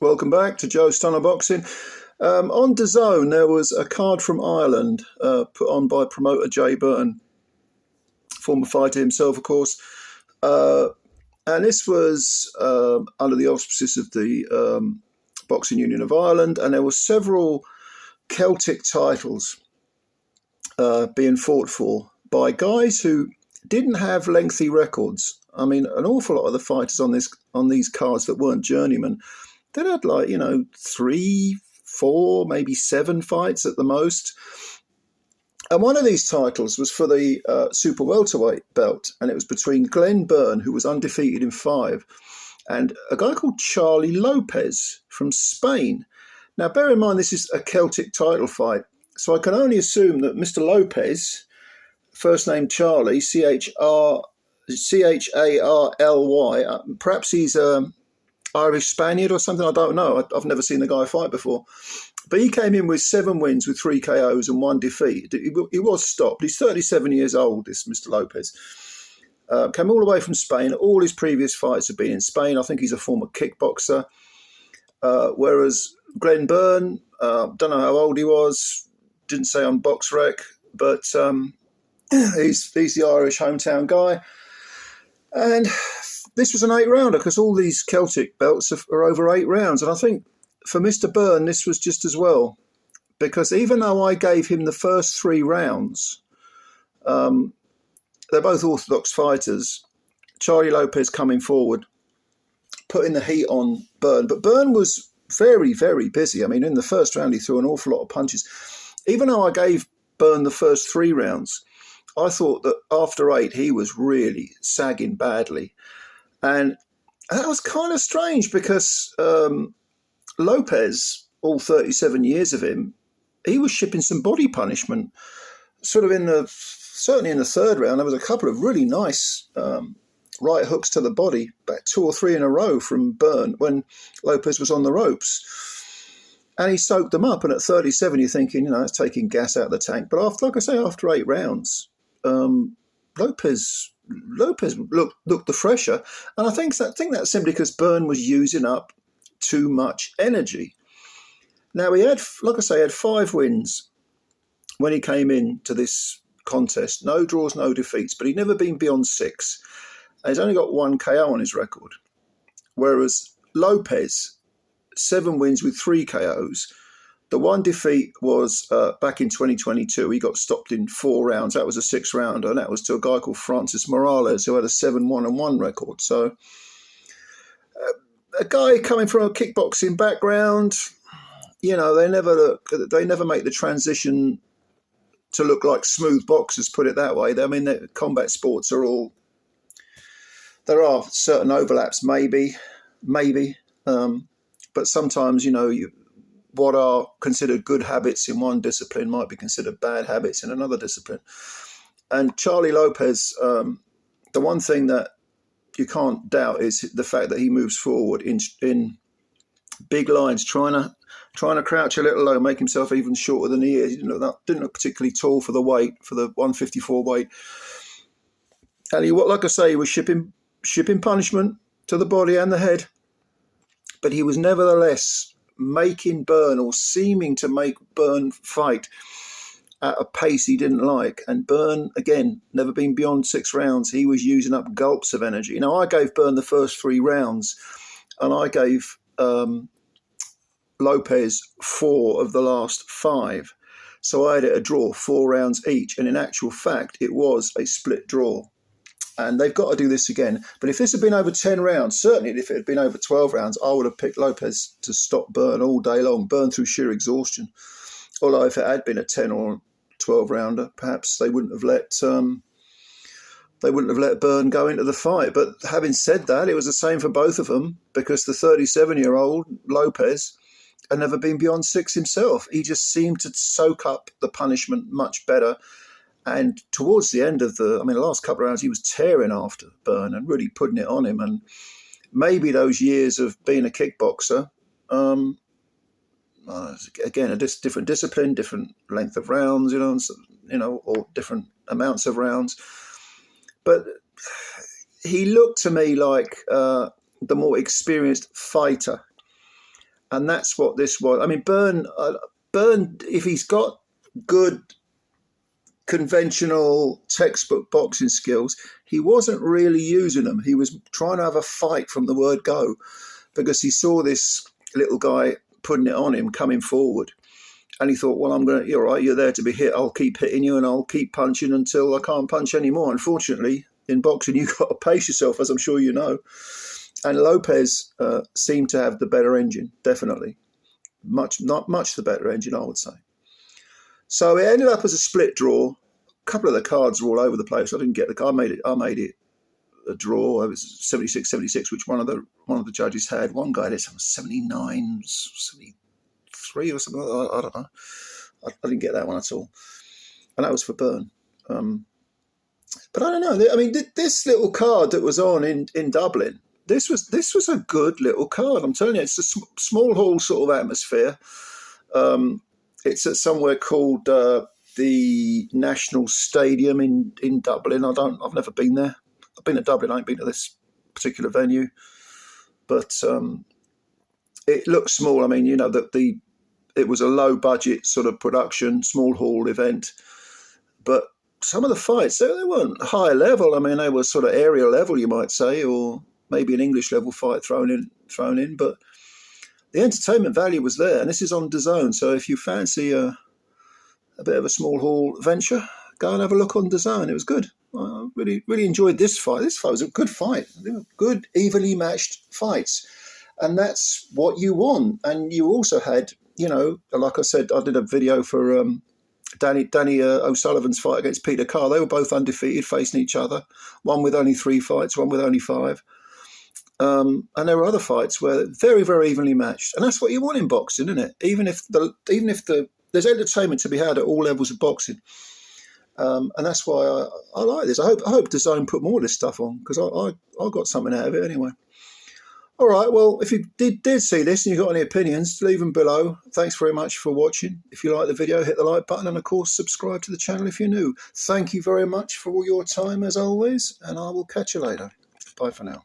Welcome back to Joe Stunner Boxing. On DAZN, there was a card from Ireland put on by promoter Byrne, former fighter himself, of course. And this was under the auspices of the Boxing Union of Ireland, and there were several Celtic titles being fought for by guys who didn't have lengthy records. I mean, an awful lot of the fighters on these cards that weren't journeymen, they had 3, 4, maybe 7 fights at the most. And one of these titles was for the super-welterweight belt, and it was between Byrne, who was undefeated in 5, and a guy called CHARLY LOPEZ from Spain. Now, bear in mind, this is a Celtic title fight, so I can only assume that Mr. Lopez, first name Charlie, Charly, perhaps he's Irish-Spaniard or something, I don't know. I've never seen the guy fight before. But he came in with 7 wins with 3 KOs and 1 defeat. He was stopped. He's 37 years old, this Mr. Lopez. Came all the way from Spain. All his previous fights have been in Spain. I think he's a former kickboxer. Whereas Byrne, don't know how old he was, didn't say on BoxRec, but he's the Irish hometown guy. And this was an 8-rounder because all these Celtic belts are over 8 rounds. And I think for Mr. Byrne, this was just as well, because even though I gave him the first 3 rounds, they're both orthodox fighters. CHARLY LOPEZ coming forward, putting the heat on Byrne. But Byrne was very, very busy. I mean, in the first round, he threw an awful lot of punches. Even though I gave Byrne the first 3 rounds, I thought that after 8, he was really sagging badly. And that was kind of strange because Lopez, all 37 years of him, he was shipping some body punishment. Sort of certainly in the 3rd round, there was a couple of really nice right hooks to the body, about 2 or 3 in a row from Byrne when Lopez was on the ropes. And he soaked them up. And at 37, you're thinking, it's taking gas out of the tank. But after 8 rounds, Lopez looked the fresher, and I think that's simply because Byrne was using up too much energy. Now he had 5 wins when he came into this contest, no draws, no defeats, but he'd never been beyond 6, and he's only got 1 KO on his record. Whereas Lopez, 7 wins with 3 KOs. The 1 defeat was back in 2022. He got stopped in 4 rounds. That was a 6-rounder, and that was to a guy called Francis Morales, who had a 7-1-1 record. So a guy coming from a kickboxing background, they never make the transition to look like smooth boxers, put it that way. I mean, the combat sports there are certain overlaps, maybe, but sometimes, what are considered good habits in one discipline might be considered bad habits in another discipline. And CHARLY LOPEZ, the one thing that you can't doubt is the fact that he moves forward in big lines, trying to crouch a little low, make himself even shorter than he is. He didn't look particularly tall for the weight, for the 154 weight. And he was shipping punishment to the body and the head, but he was nevertheless making Byrne, or seeming to make Byrne, fight at a pace he didn't like. And Byrne, again, never been beyond 6 rounds. He was using up gulps of energy. Now, I gave Byrne the first 3 rounds, and I gave Lopez 4 of the last 5. So I had it a draw, 4 rounds each. And in actual fact, it was a split draw. And they've got to do this again. But if this had been over 10 rounds, certainly if it had been over 12 rounds, I would have picked Lopez to stop Byrne all day long, Byrne through sheer exhaustion. Although if it had been a 10 or 12 rounder, perhaps they wouldn't have let Byrne go into the fight. But having said that, it was the same for both of them, because the 37-year-old Lopez had never been beyond 6 himself. He just seemed to soak up the punishment much better. And towards the end of the last couple of rounds, he was tearing after Byrne and really putting it on him. And maybe those years of being a kickboxer, again, a different discipline, different length of rounds, or different amounts of rounds. But he looked to me like the more experienced fighter. And that's what this was. I mean, Byrne, if he's got good conventional textbook boxing skills, he wasn't really using them. He was trying to have a fight from the word go, because he saw this little guy putting it on him, coming forward. And he thought, well, you're right, you're there to be hit. I'll keep hitting you and I'll keep punching until I can't punch anymore. Unfortunately, in boxing, you've got to pace yourself, as I'm sure you know. And Lopez seemed to have the better engine, definitely. Not much the better engine, I would say. So it ended up as a split draw. A couple of the cards were all over the place. I didn't get I made it a draw. It was 76-76, which one of the judges had. One guy did some 79, 73 or something. I don't know. I didn't get that one at all, and that was for Byrne. But I don't know. I mean, this little card that was on in Dublin. This was a good little card. I'm telling you, it's a small hall sort of atmosphere. It's at somewhere called the National Stadium in Dublin. I've never been there. I've been to Dublin. I ain't been to this particular venue, but it looks small. I mean, you know, it was a low budget sort of production, small hall event, but some of the fights they weren't high level. I mean, they were sort of area level, you might say, or maybe an English level fight thrown in, but the entertainment value was there, and this is on DAZN. So if you fancy a bit of a small hall venture, go and have a look on DAZN. It was good. I really enjoyed this fight. This fight was a good fight. They were good, evenly matched fights, and that's what you want. And you also had, you know, like I said, I did a video for Danny O'Sullivan's fight against Peter Carr. They were both undefeated, facing each other. One with only 3 fights, one with only 5. And there were other fights where very, very evenly matched, and that's what you want in boxing, isn't it? Even if there's entertainment to be had at all levels of boxing, and that's why I like this. I hope DAZN put more of this stuff on, because I got something out of it anyway. All right, well, if you did see this and you've got any opinions, leave them below. Thanks very much for watching. If you like the video, hit the like button, and of course subscribe to the channel if you're new. Thank you very much for all your time as always, and I will catch you later. Bye for now.